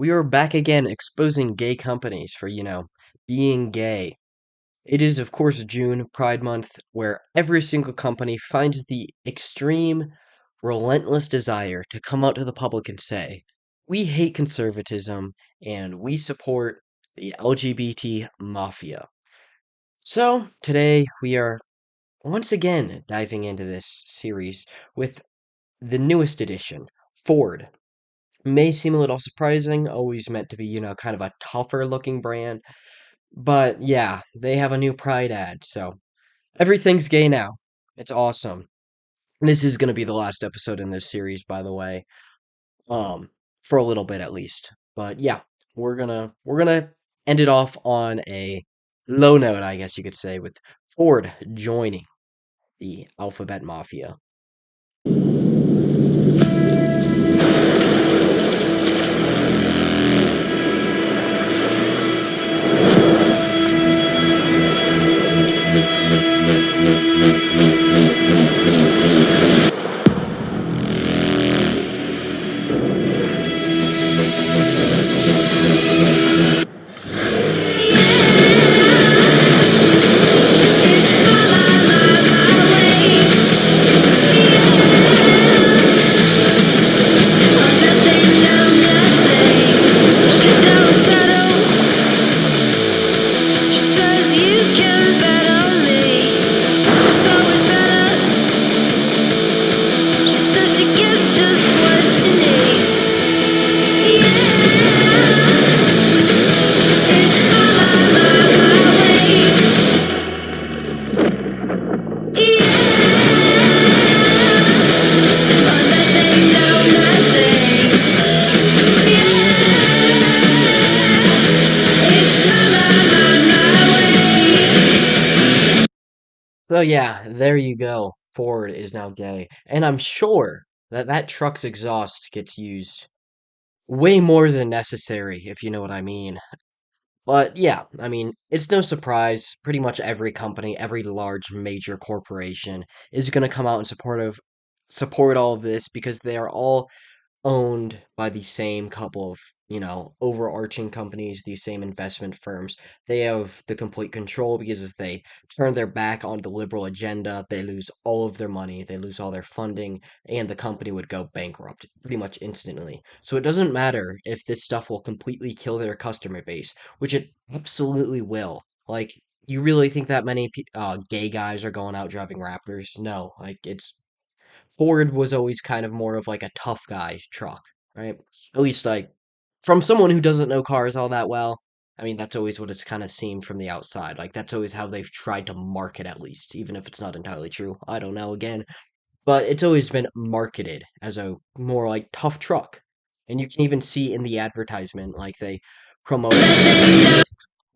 We are back again exposing gay companies for, being gay. It is, of course, June, Pride Month, where every single company finds the extreme, relentless desire to come out to the public and say, we hate conservatism and we support the LGBT mafia. So, today we are once again diving into this series with the newest edition, Ford. May seem a little surprising, always meant to be, kind of a tougher looking brand. But yeah, they have a new Pride ad, so everything's gay now. It's awesome. This is gonna be the last episode in this series, by the way. For a little bit at least. But yeah, we're gonna end it off on a low note, I guess you could say, with Ford joining the Alphabet Mafia. So yeah, there you go. Ford is now gay. And I'm sure that that truck's exhaust gets used way more than necessary, if you know what I mean. But yeah, I mean, it's no surprise. Pretty much every company, every large major corporation is going to come out and support all of this because they are all owned by the same couple of, overarching companies, these same investment firms. They have the complete control because if they turn their back on the liberal agenda, they lose all of their money, they lose all their funding, and the company would go bankrupt pretty much instantly. So it doesn't matter if this stuff will completely kill their customer base, which it absolutely will. Like, you really think that many gay guys are going out driving Raptors? No, like Ford was always kind of more of like a tough guy truck, right? At least like from someone who doesn't know cars all that well. I mean, that's always what it's kind of seemed from the outside. Like that's always how they've tried to market at least, even if it's not entirely true. I don't know again, but it's always been marketed as a more like tough truck. And you can even see in the advertisement like they promote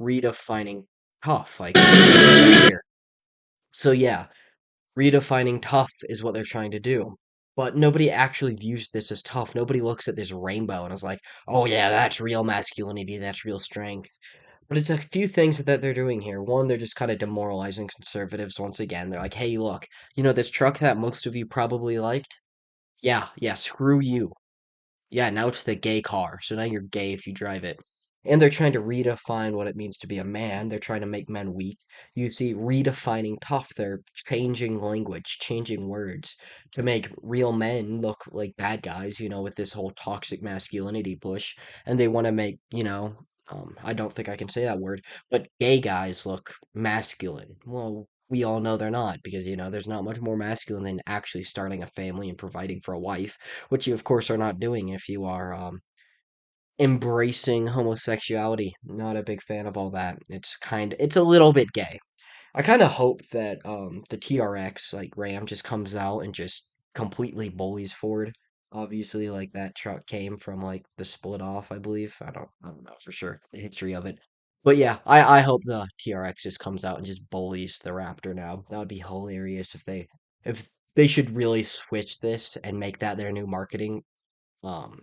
redefining tough like here. So yeah, redefining tough is what they're trying to do. But nobody actually views this as tough. Nobody looks at this rainbow and is like, oh yeah, that's real masculinity, that's real strength. But it's a few things that they're doing here. One, they're just kind of demoralizing conservatives once again. They're like, hey, look, this truck that most of you probably liked? Yeah, yeah, screw you. Yeah, now it's the gay car. So now you're gay if you drive it. And they're trying to redefine what it means to be a man. They're trying to make men weak. You see, redefining tough. They're changing language, changing words to make real men look like bad guys, with this whole toxic masculinity push. And they want to make, I don't think I can say that word, but gay guys look masculine. Well, we all know they're not because, there's not much more masculine than actually starting a family and providing for a wife, which you, of course, are not doing if you are embracing homosexuality. Not a big fan of all that. It's a little bit gay. I kind of hope that the TRX like Ram just comes out and just completely bullies Ford. Obviously, like that truck came from like the split off, I believe. I don't know for sure the history of it. But yeah, I hope the TRX just comes out and just bullies the Raptor now. That would be hilarious if they should really switch this and make that um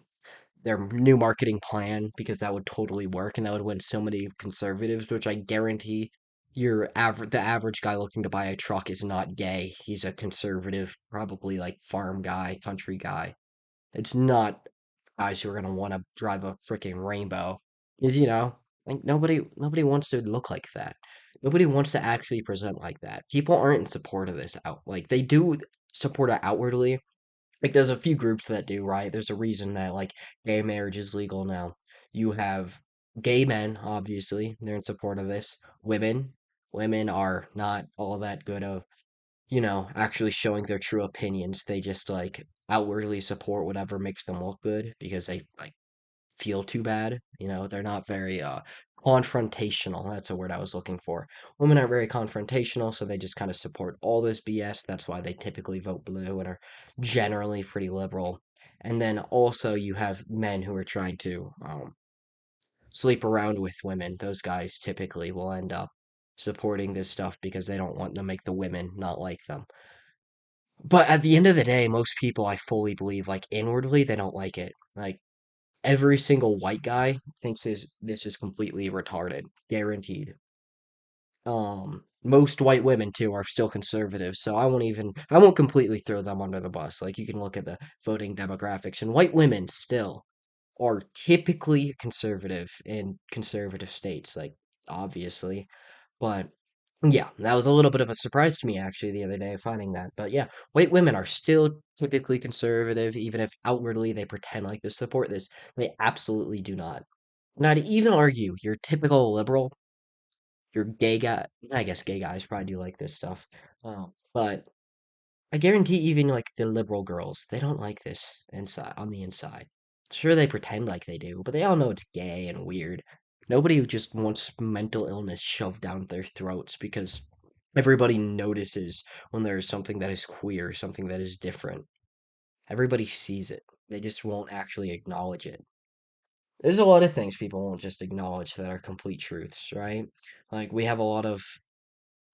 their new marketing plan because that would totally work and that would win so many conservatives, which I guarantee the average guy looking to buy a truck is not gay. He's a conservative, probably like farm guy, country guy. It's not. guys who are gonna want to drive a freaking rainbow. Is like nobody wants to look like that. Nobody wants to actually present like that. People aren't in support of this out like they do support it outwardly. Like there's a few groups that do, right? There's a reason that like gay marriage is legal now. You have gay men, obviously, they're in support of this. Women are not all that good of actually showing their true opinions. They just like outwardly support whatever makes them look good because they like feel too bad. They're not very confrontational. That's a word I was looking for. Women aren't very confrontational, so they just kind of support all this BS. That's why they typically vote blue and are generally pretty liberal. And then also you have men who are trying to sleep around with women. Those guys typically will end up supporting this stuff because they don't want to make the women not like them. But at the end of the day, most people I fully believe, like inwardly, they don't like it. Like every single white guy thinks this is completely retarded, guaranteed. Most white women too are still conservative, so I won't completely throw them under the bus. Like you can look at the voting demographics, and white women still are typically conservative in conservative states, like obviously. But yeah, that was a little bit of a surprise to me actually the other day finding that. But yeah, white women are still typically conservative, even if outwardly they pretend like they support this. They absolutely do not. Not to even argue, your typical liberal, your gay guy. I guess gay guys probably do like this stuff. But I guarantee even like the liberal girls, they don't like this inside on the inside. Sure, they pretend like they do, but they all know it's gay and weird. Nobody just wants mental illness shoved down their throats because everybody notices when there's something that is queer, something that is different. Everybody sees it. They just won't actually acknowledge it. There's a lot of things people won't just acknowledge that are complete truths, right? Like we have a lot of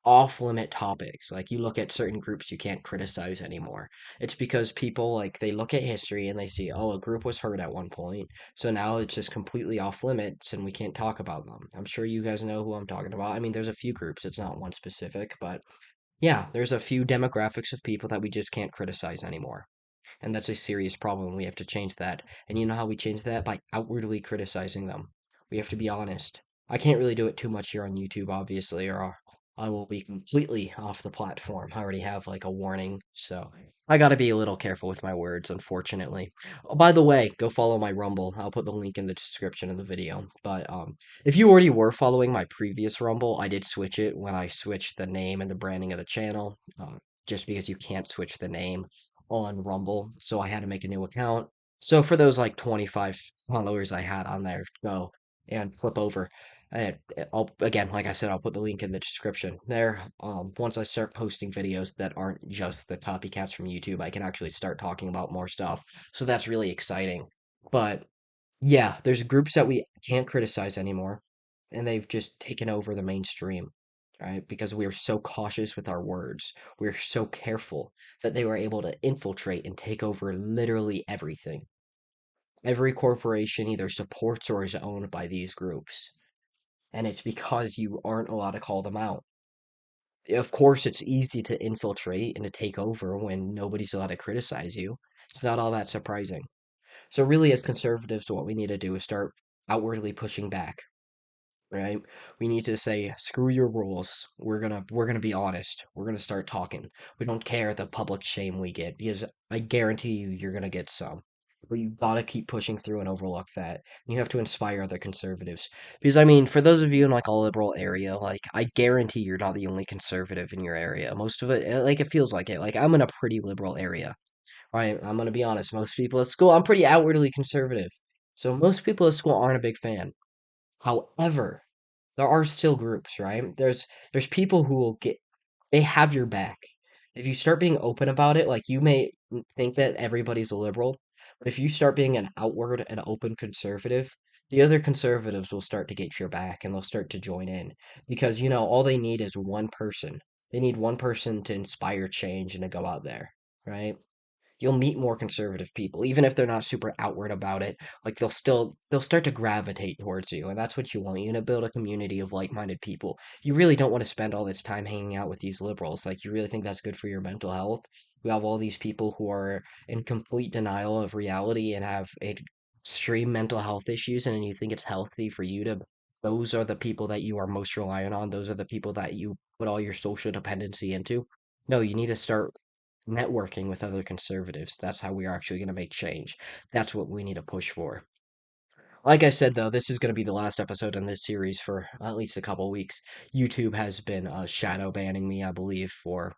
off limit topics. Like you look at certain groups you can't criticize anymore. It's because people like they look at history and they see, oh, a group was hurt at one point. So now it's just completely off limits and we can't talk about them. I'm sure you guys know who I'm talking about. I mean, there's a few groups, it's not one specific, but yeah, there's a few demographics of people that we just can't criticize anymore. And that's a serious problem. We have to change that. And you know how we change that? By outwardly criticizing them. We have to be honest. I can't really do it too much here on YouTube, obviously, or I will be completely off the platform. I already have like a warning, so I gotta be a little careful with my words, unfortunately. Oh, by the way, go follow my Rumble. I'll put the link in the description of the video. But if you already were following my previous Rumble, I did switch it when I switched the name and the branding of the channel. Just because you can't switch the name on Rumble, so I had to make a new account. So for those like 25 followers I had on there, go and flip over. And I'll again, like I said, I'll put the link in the description there. Once I start posting videos that aren't just the copycats from YouTube, I can actually start talking about more stuff. So that's really exciting. But yeah, there's groups that we can't criticize anymore, and they've just taken over the mainstream, right? Because we are so cautious with our words. We're so careful that they were able to infiltrate and take over literally everything. Every corporation either supports or is owned by these groups. And it's because you aren't allowed to call them out. Of course, it's easy to infiltrate and to take over when nobody's allowed to criticize you. It's not all that surprising. So really, as conservatives, what we need to do is start outwardly pushing back, right? We need to say, screw your rules. We're gonna be honest. We're gonna start talking. We don't care the public shame we get because I guarantee you're gonna get some. But you gotta keep pushing through and overlook that. You have to inspire other conservatives. Because I mean, for those of you in like a liberal area, like I guarantee you're not the only conservative in your area. Most of it, like it feels like it. Like I'm in a pretty liberal area. Right, I'm gonna be honest. Most people at school, I'm pretty outwardly conservative. So most people at school aren't a big fan. However, there are still groups, right? There's people who will get they have your back. If you start being open about it, like you may think that everybody's a liberal, but if you start being an outward and open conservative, the other conservatives will start to get your back and they'll start to join in because all they need is one person. They need one person to inspire change and to go out there, right? You'll meet more conservative people even if they're not super outward about it. Like they'll start to gravitate towards you, and that's what you want. You want to build a community of like-minded people. You really don't want to spend all this time hanging out with these liberals. Like you really think that's good for your mental health? We have all these people who are in complete denial of reality and have a extreme mental health issues and you think it's healthy for you to, those are the people that you are most reliant on. Those are the people that you put all your social dependency into. No, you need to start networking with other conservatives. That's how we are actually going to make change. That's what we need to push for. Like I said, though, this is going to be the last episode in this series for at least a couple weeks. YouTube has been shadow banning me, I believe, for,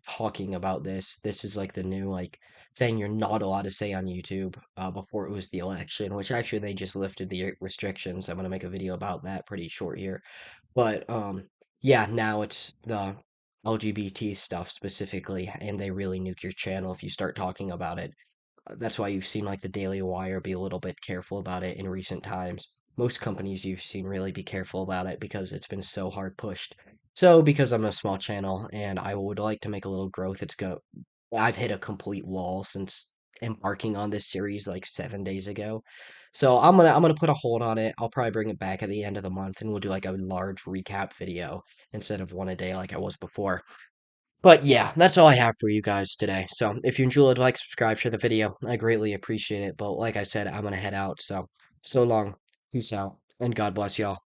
talking about this. This is like the new, like, thing you're not allowed to say on YouTube before it was the election, which actually they just lifted the restrictions. I'm going to make a video about that pretty short here. But yeah, now it's the LGBT stuff specifically, and they really nuke your channel if you start talking about it. That's why you've seen like the Daily Wire be a little bit careful about it in recent times. Most companies you've seen really be careful about it because it's been so hard pushed. So because I'm a small channel and I would like to make a little growth, I've hit a complete wall since embarking on this series like 7 days ago. So I'm gonna put a hold on it. I'll probably bring it back at the end of the month and we'll do like a large recap video instead of one a day like I was before. But yeah, that's all I have for you guys today. So if you enjoyed, like, subscribe, share the video. I greatly appreciate it. But like I said, I'm gonna head out. So long, peace out, and God bless y'all.